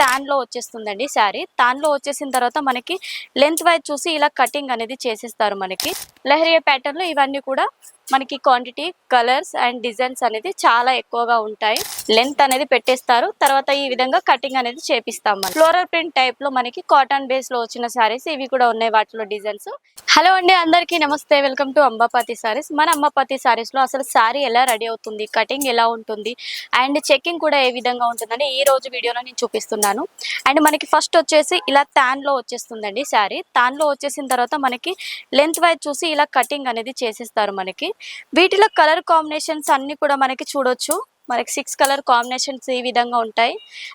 తాన్ లో వచ్చేస్తుందండి శారీ. తాన్ లో వచ్చేసిన తర్వాత మనకి లెంత్ వైజ్ చూసి ఇలా కటింగ్ అనేది చేసేస్తారు. మనకి లెహరియా ప్యాటర్న్ లో ఇవన్నీ కూడా మనకి క్వాంటిటీ, కలర్స్ అండ్ డిజైన్స్ అనేది చాలా ఎక్కువగా ఉంటాయి. లెంత్ అనేది పెట్టేస్తారు, తర్వాత ఈ విధంగా కటింగ్ అనేది చేపిస్తాం. మనం ఫ్లోరల్ ప్రింట్ టైప్ లో మనకి కాటన్ బేస్ లో వచ్చిన శారీస్ ఇవి కూడా ఉన్నాయి. వాటిలో డిజైన్స్. హలో అండి, అందరికీ నమస్తే. Welcome to Ambapathi Sarees. మన అంబాపతి సారీస్ లో అసలు శారీ ఎలా రెడీ అవుతుంది, కటింగ్ ఎలా ఉంటుంది అండ్ చెక్కింగ్ కూడా ఏ విధంగా ఉంటుందని ఈ రోజు వీడియోలో నేను చూపిస్తున్నాను. అండ్ మనకి ఫస్ట్ వచ్చేసి ఇలా తాన్ లో వచ్చేస్తుందండి శారీ. తాన్ లో వచ్చేసిన తర్వాత మనకి లెంత్ వైజ్ చూసి ఇలా కటింగ్ అనేది చేసేస్తారు. మనకి వీటిలో కలర్ కాంబినేషన్స్ అన్ని కూడా మనకి చూడొచ్చు. మనకి 6 కలర్ కాంబినేషన్స్ ఈ విధంగా ఉంటాయి.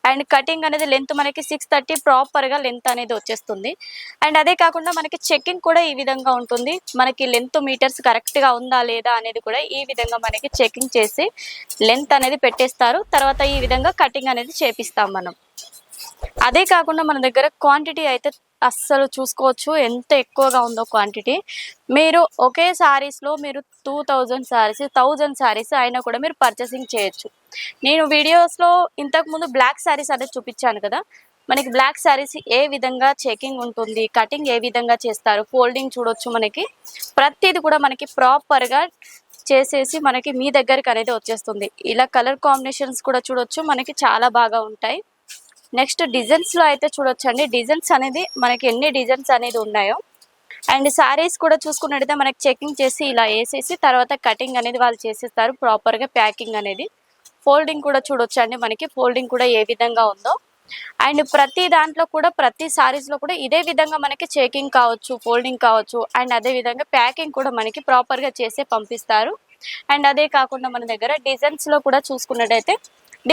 అండ్ కటింగ్ అనేది లెంత్ మనకి 630 ప్రాపర్ గా లెంత్ అనేది వచ్చేస్తుంది. అండ్ అదే కాకుండా మనకి చెక్కింగ్ కూడా ఈ విధంగా ఉంటుంది. మనకి లెంత్ మీటర్స్ కరెక్ట్ గా ఉందా లేదా అనేది కూడా ఈ విధంగా మనకి చెకింగ్ చేసి లెంత్ అనేది పెట్టేస్తారు. తర్వాత ఈ విధంగా కటింగ్ అనేది చేపిస్తాం మనం. అదే కాకుండా మన దగ్గర క్వాంటిటీ అయితే అస్సలు చూసుకోవచ్చు ఎంత ఎక్కువగా ఉందో క్వాంటిటీ. మీరు ఒకే శారీస్లో మీరు 2000 శారీస్ 1000 శారీస్ అయినా కూడా మీరు పర్చేసింగ్ చేయొచ్చు. నేను వీడియోస్లో ఇంతకుముందు బ్లాక్ శారీస్ అనేది చూపించాను కదా. మనకి బ్లాక్ శారీస్ ఏ విధంగా చెకింగ్ ఉంటుంది, కటింగ్ ఏ విధంగా చేస్తారు, ఫోల్డింగ్ చూడొచ్చు. మనకి ప్రతిది కూడా మనకి ప్రాపర్గా చేసేసి మనకి మీ దగ్గరికి అనేది వచ్చేస్తుంది. ఇలా కలర్ కాంబినేషన్స్ కూడా చూడొచ్చు, మనకి చాలా బాగా ఉంటాయి. నెక్స్ట్ డిజైన్స్ లో అయితే చూడొచ్చండి. డిజైన్స్ అనేది మనకి ఎన్ని డిజైన్స్ అనేది ఉన్నాయో. అండ్ శారీస్ కూడా చూసుకున్నట్టయితే మనకి చెకింగ్ చేసి ఇలా వేసేసి తర్వాత కటింగ్ అనేది వాళ్ళు చేసేస్తారు ప్రాపర్ గా. ప్యాకింగ్ అనేది ఫోల్డింగ్ కూడా చూడొచ్చండి. మనకి ఫోల్డింగ్ కూడా ఏ విధంగా ఉందో. అండ్ ప్రతి దాంట్లో కూడా ప్రతి శారీస్ లో కూడా ఇదే విధంగా మనకి చెకింగ్ కావచ్చు, ఫోల్డింగ్ కావచ్చు, అండ్ అదే విధంగా ప్యాకింగ్ కూడా మనకి ప్రాపర్ గా చేసే పంపిస్తారు. అండ్ అదే కాకుండా మన దగ్గర డిజైన్స్ లో కూడా చూసుకున్నట్టయితే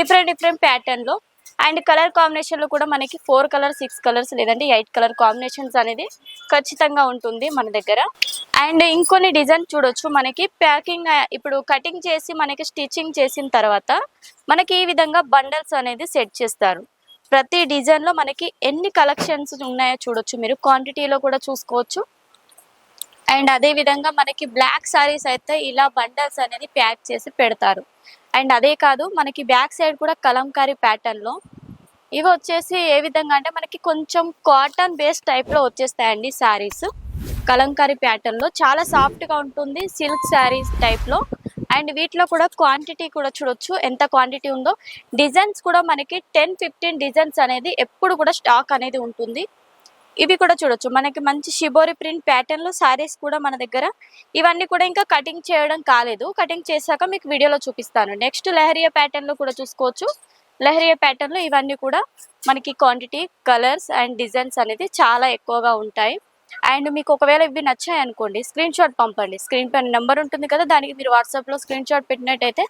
డిఫరెంట్ ప్యాటర్న్ లో అండ్ కలర్ కాంబినేషన్ లో కూడా మనకి 4 కలర్స్, 6 కలర్స్ లేదంటే 8 కలర్ కాంబినేషన్స్ అనేది ఖచ్చితంగా ఉంటుంది మన దగ్గర. అండ్ ఇంకొన్ని డిజైన్ చూడొచ్చు. మనకి ప్యాకింగ్ ఇప్పుడు కటింగ్ చేసి మనకి స్టిచ్చింగ్ చేసిన తర్వాత మనకి ఈ విధంగా బండల్స్ అనేది సెట్ చేస్తారు. ప్రతి డిజైన్ లో మనకి ఎన్ని కలెక్షన్స్ ఉన్నాయో చూడొచ్చు. మీరు క్వాంటిటీలో కూడా చూసుకోవచ్చు. అండ్ అదే విధంగా మనకి బ్లాక్ సారీస్ అయితే ఇలా బండల్స్ అనేది ప్యాక్ చేసి పెడతారు. అండ్ అదే కాదు మనకి బ్యాక్ సైడ్ కూడా కలంకారీ ప్యాటర్న్ లో ఇవి వచ్చేసి ఏ విధంగా అంటే మనకి కొంచెం కాటన్ బేస్ టైప్ లో వచ్చేస్తాయండి శారీస్. కలంకారీ ప్యాటర్న్ లో చాలా సాఫ్ట్ గా ఉంటుంది, సిల్క్ శారీస్ టైప్ లో. అండ్ వీటిలో కూడా క్వాంటిటీ కూడా చూడొచ్చు ఎంత క్వాంటిటీ ఉందో. డిజైన్స్ కూడా మనకి 10-15 డిజైన్స్ అనేది ఎప్పుడు కూడా స్టాక్ అనేది ఉంటుంది. ఇవి కూడా చూడొచ్చు. మనకి మంచి షిబోరి ప్రింట్ ప్యాటర్న్ లో శారీస్ కూడా మన దగ్గర. ఇవన్నీ కూడా ఇంకా కటింగ్ చేయడం కాలేదు, కటింగ్ చేశాక మీకు వీడియోలో చూపిస్తాను. నెక్స్ట్ లెహరియా ప్యాటర్న్ లో కూడా చూసుకోవచ్చు. లెహరియా ప్యాటర్న్ లో ఇవన్నీ కూడా మనకి క్వాంటిటీ, కలర్స్ అండ్ డిజైన్స్ అనేది చాలా ఎక్కువగా ఉంటాయి. అండ్ మీకు ఒకవేళ ఇవి నచ్చాయి అనుకోండి, స్క్రీన్ షాట్ పంపండి. స్క్రీన్ పైన నెంబర్ ఉంటుంది కదా, దానికి మీరు వాట్సాప్లో స్క్రీన్ షాట్ పెట్టినట్టయితే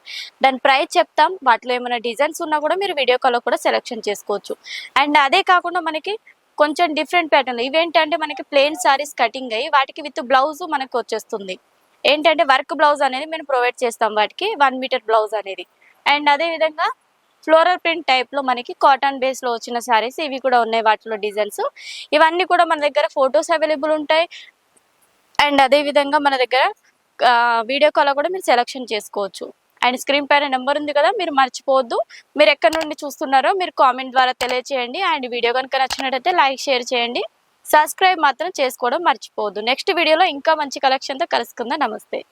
దాని ప్రైస్ చెప్తాం. వాటిలో ఏమైనా డిజైన్స్ ఉన్నా కూడా మీరు వీడియో కాల్లో కూడా సెలెక్షన్ చేసుకోవచ్చు. అండ్ అదే కాకుండా మనకి కొంచెం డిఫరెంట్ ప్యాటర్న్ ఇవేంటంటే మనకి ప్లెయిన్ సారీస్ కటింగ్ అయ్యి వాటికి విత్ బ్లౌజ్ మనకు వచ్చేస్తుంది. ఏంటంటే వర్క్ బ్లౌజ్ అనేది మేము ప్రొవైడ్ చేస్తాం వాటికి, 1 మీటర్ బ్లౌజ్ అనేది. అండ్ అదే విధంగా ఫ్లోరల్ ప్రింట్ టైప్ లో మనకి కాటన్ బేస్ లో వచ్చిన శారీస్ ఇవి కూడా ఉన్నాయి. వాటిలో డిజైన్స్ ఇవన్నీ కూడా మన దగ్గర ఫొటోస్ అవైలబుల్ ఉంటాయి. అండ్ అదే విధంగా మన దగ్గర వీడియో కాల్ కూడా మీరు సెలెక్షన్ చేసుకోవచ్చు. అండ్ స్క్రీన్ పైన నెంబర్ ఉంది కదా, మీరు మర్చిపోవద్దు. మీరు ఎక్కడి నుండి చూస్తున్నారో మీరు కామెంట్ ద్వారా తెలియచేయండి. అండ్ వీడియో కనుక నచ్చినట్టయితే లైక్, షేర్ చేయండి. సబ్స్క్రైబ్ మాత్రం చేసుకోవడం మర్చిపోవద్దు. నెక్స్ట్ వీడియోలో ఇంకా మంచి కలెక్షన్తో కలుసుకుందాం. నమస్తే.